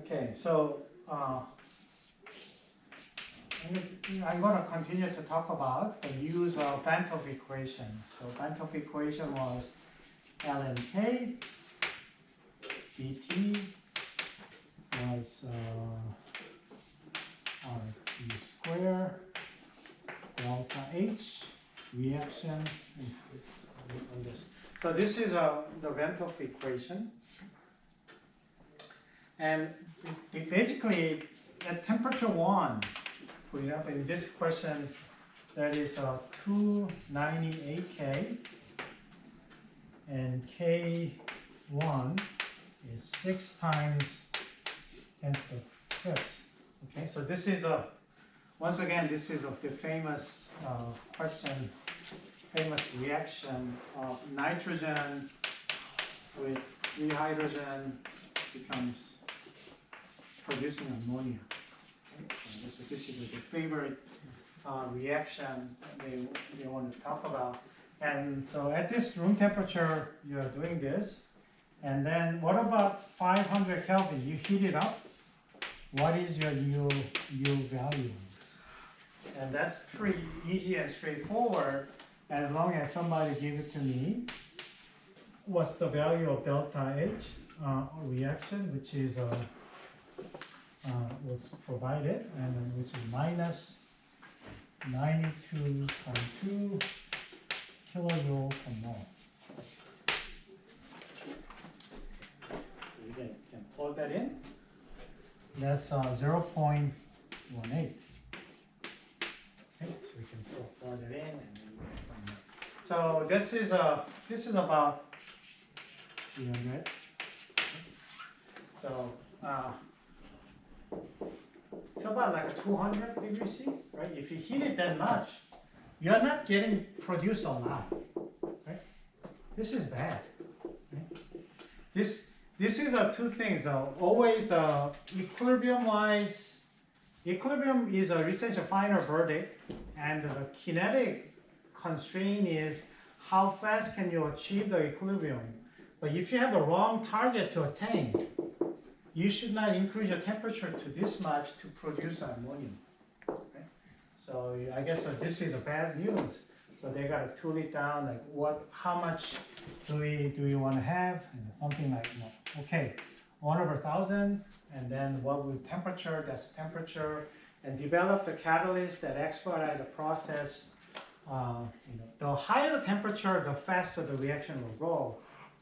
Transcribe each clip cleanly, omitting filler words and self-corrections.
Okay, so I'm going to continue to talk about the use of vant equation. So vant equation was ln k dt was RT square delta H reaction on this. So this is the vant equation. And basically, at temperature 1, for example, in this question, that is 298 K, and K1 is 6 times 10 to the 5th. Okay, so this is once again, this is the famous question, famous reaction of nitrogen with 3 hydrogen becomes producing ammonia. Okay? So this is the favorite reaction they want to talk about. And so at this room temperature, you're doing this. And then what about 500 Kelvin? You heat it up. What is your U value? And that's pretty easy and straightforward as long as somebody gives it to me. What's the value of delta H reaction, which is was provided, and then which is minus 92.2 kilojoule per mole. So again, you can plug that in. That's 0.18. Okay, so we can plug that in, and then we can find that. So this is about 300. So it's about like 200 degrees C, right? If you heat it that much, you're not getting produced a lot, right? This is bad. Right? This is two things. Always equilibrium-wise, equilibrium is a essential final verdict, and the kinetic constraint is how fast can you achieve the equilibrium. But if you have a wrong target to attain, you should not increase your temperature to this much to produce ammonium. Okay? So I guess this is a bad news. So they got to tool it down. Like how much do we want to have? And something like okay, 1/1000, and then what would temperature? That's temperature, and develop the catalyst that expedite the process. The higher the temperature, the faster the reaction will go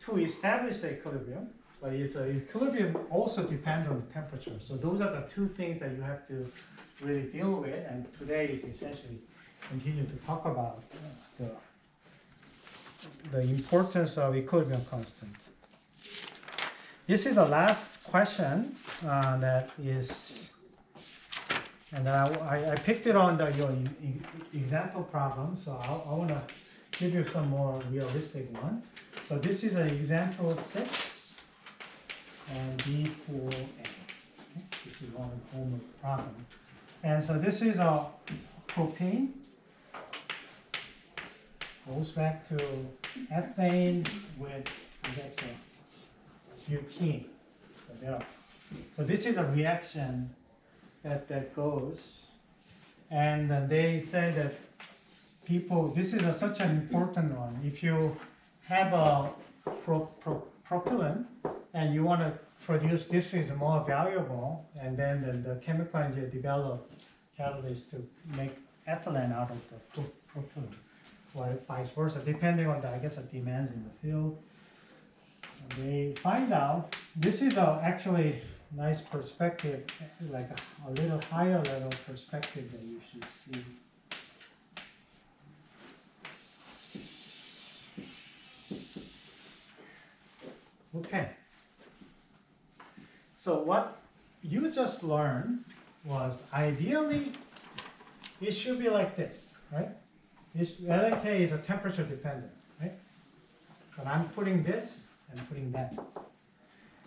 to establish the equilibrium. But it's equilibrium also depends on the temperature. So those are the two things that you have to really deal with. And today is essentially continue to talk about the importance of equilibrium constant. This is the last question that is, and I picked it on your example problem. So I want to give you some more realistic one. So this is an example 6. And B4A. This is one homework problem. And so this is a propane. Goes back to ethane with, I guess, butene. So this is a reaction that goes. And they say that this is such an important one. If you have a propellant, and you want to produce this is more valuable, and then the chemical engineer develop catalyst to make ethylene out of the propellant, or vice versa, depending on the demands in the field. So they find out this is actually nice perspective, like a little higher level perspective that you should see. Okay. So what you just learned was ideally it should be like this, right? LNK is a temperature dependent, right? But I'm putting this and putting that.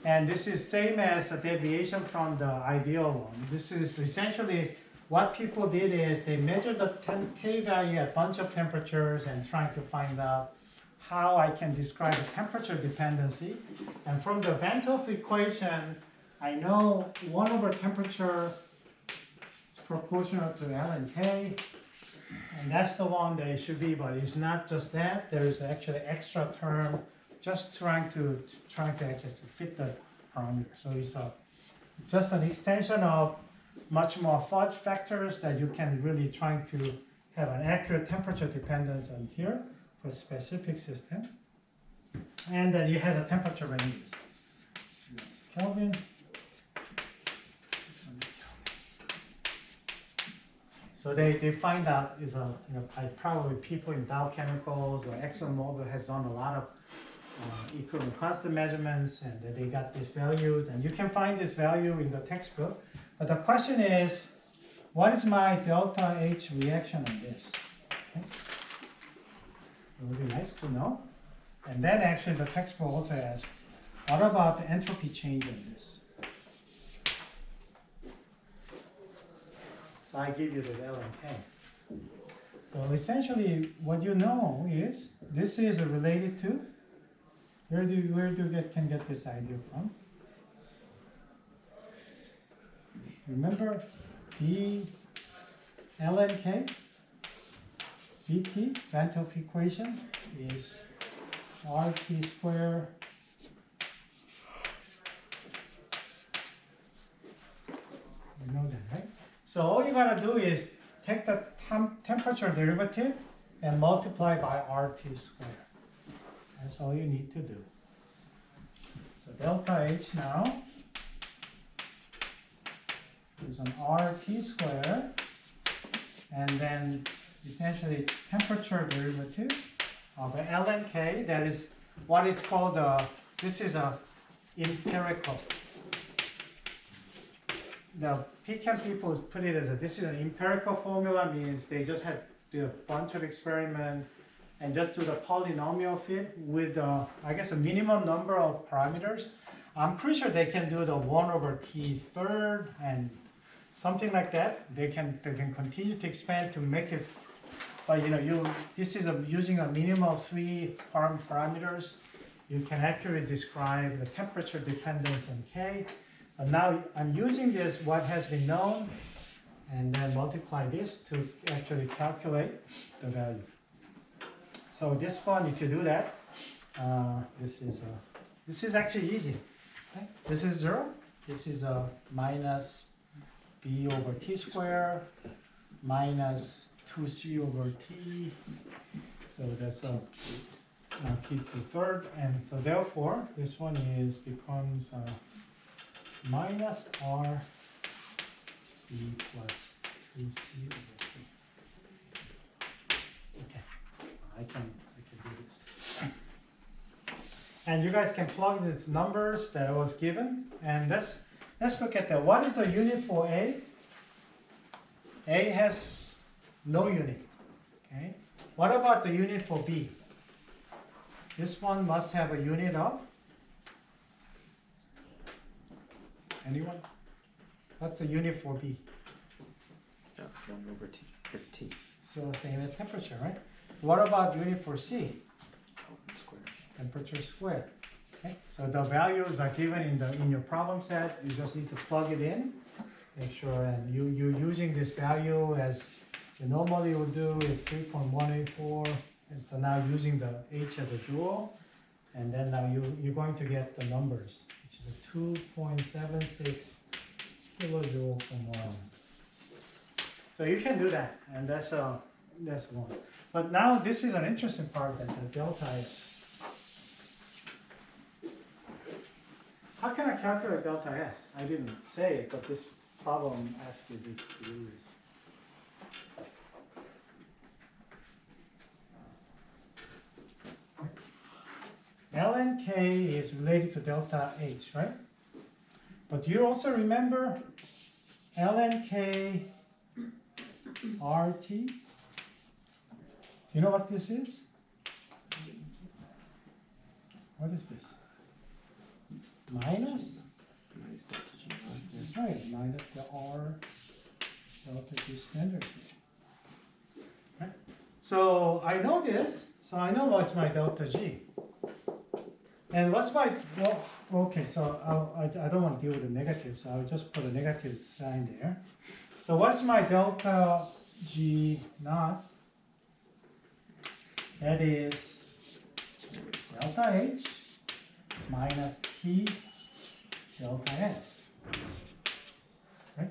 And this is same as a deviation from the ideal one. This is essentially what people did is they measured the K value at a bunch of temperatures and trying to find out how I can describe the temperature dependency. And from the vant equation, I know 1 over temperature is proportional to L and K, and that's the one that it should be, but it's not just that. There is actually extra term just trying to actually fit the parameter. So it's just an extension of much more fudge factors that you can really try to have an accurate temperature dependence on here for specific system. And then it has a temperature range. Kelvin. So they find out is probably people in Dow Chemicals or ExxonMobil has done a lot of equivalent constant measurements, and they got these values, and you can find this value in the textbook. But the question is, what is my delta H reaction on this? Okay. It would be nice to know. And then actually the textbook also asks, what about the entropy change on this? So I give you the L and K. So essentially what you know is, this is related to, where do you can get this idea from? Remember, B L and K, BT, Van 't Hoff equation, is RT squared you know that, right? So all you gotta do is take the temperature derivative and multiply by RT squared. That's all you need to do. So delta H now is an RT squared, and then essentially temperature derivative of the L and K, that is what is called this is a empirical. The PChem people put it as this is an empirical formula, means they just had do a bunch of experiments and just do the polynomial fit with I guess a minimum number of parameters. I'm pretty sure they can do the 1 over t third and something like that. They can continue to expand to make it, but this is using a minimum of 3 parameters. You can accurately describe the temperature dependence on K. But now I'm using this what has been known and then multiply this to actually calculate the value. So this one, if you do that, this is actually easy. Okay? This is 0. This is a minus b over t squared minus 2c over t. So that's a t to third, and so therefore this one becomes minus r b plus 2c over t. Okay, I can do this. And you guys can plug in these numbers that was given, and let's look at that. What is a unit for A? A has no unit. Okay. What about the unit for B? This one must have a unit of? Anyone? What's the unit for B? 1 over t, or t. So same as temperature, right? What about unit for C? Kelvin squared. Temperature squared. Okay. So the values are given in your problem set. You just need to plug it in. Make sure, and you're using this value as you normally would do is 3.184. And so now using the H as a joule, and then now you're going to get the numbers, which is a 2.76 kilojoule per mole. So you can do that, and that's one. But now this is an interesting part, that the delta is. How can I calculate delta S? I didn't say it, but this problem asks you to do this. L and K is related to delta H, right? But you also remember L and K RT? You know what this is? What is this? Minus? Minus delta G. That's right, minus the R delta G standard. Right? So I know this, so I know what's my delta G. And what's my, well, okay, so I don't want to deal with the negative, so I'll just put a negative sign there. So what's my delta G naught? That is delta H minus T delta S. Right?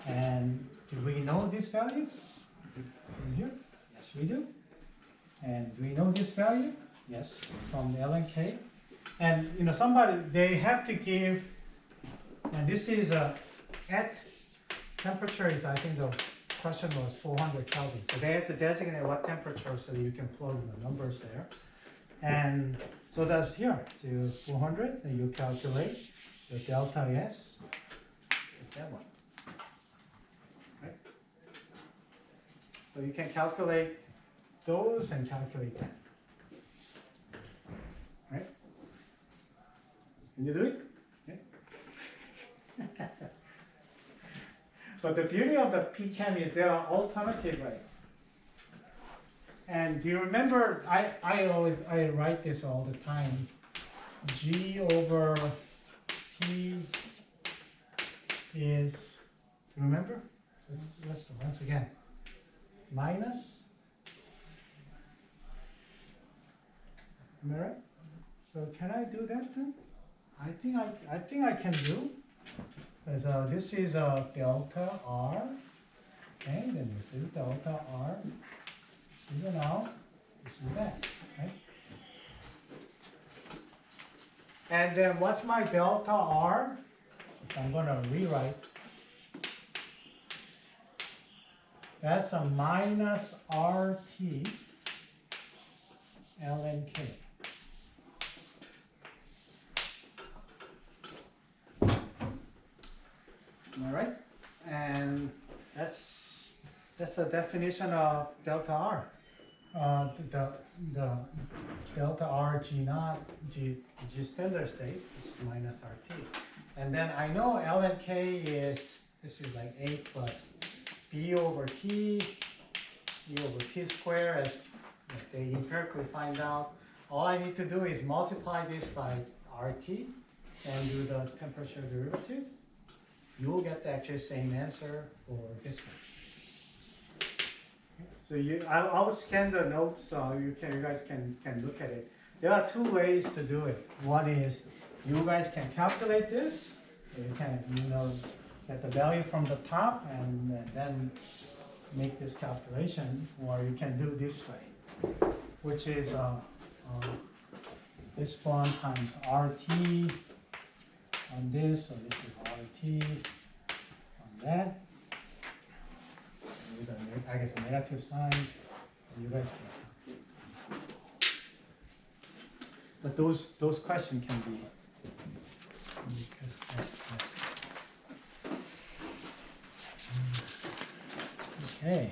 And do we know this value? From here? Yes, we do. And do we know this value? Yes, from L and K. And you know, somebody, they have to give, and this is at temperature is, I think the question was 400 Kelvin. So they have to designate what temperature so that you can plug in the numbers there. And so that's here. So 400, and you calculate the delta S. It's that one. Right? So you can calculate those and calculate that. Right? Can you do it? Okay. But the beauty of the PChem is there are alternative ways. And do you remember, I write this all the time. G over P is, remember? Let's once again. Minus. Am I right? So can I do that then? I think I can do. Because this is delta R. Okay, then this is delta R. This is an R. This is that. Right? And then what's my delta R? If I'm going to rewrite, that's a minus RT ln K. All right, and that's a definition of delta R. The delta R G naught G standard state is minus RT, and then I know ln K is, this is like A plus B over T, C over T squared, as they empirically find out. All I need to do is multiply this by RT and do the temperature derivative. You will get the actual same answer for this one. So I will scan the notes so you guys can look at it. There are two ways to do it. One is you guys can calculate this. So you can get the value from the top and then make this calculation, or you can do this way, which is this one times RT on this, so this is RT on that. With I guess a negative sign, and you guys can. But those questions can be, because that's okay.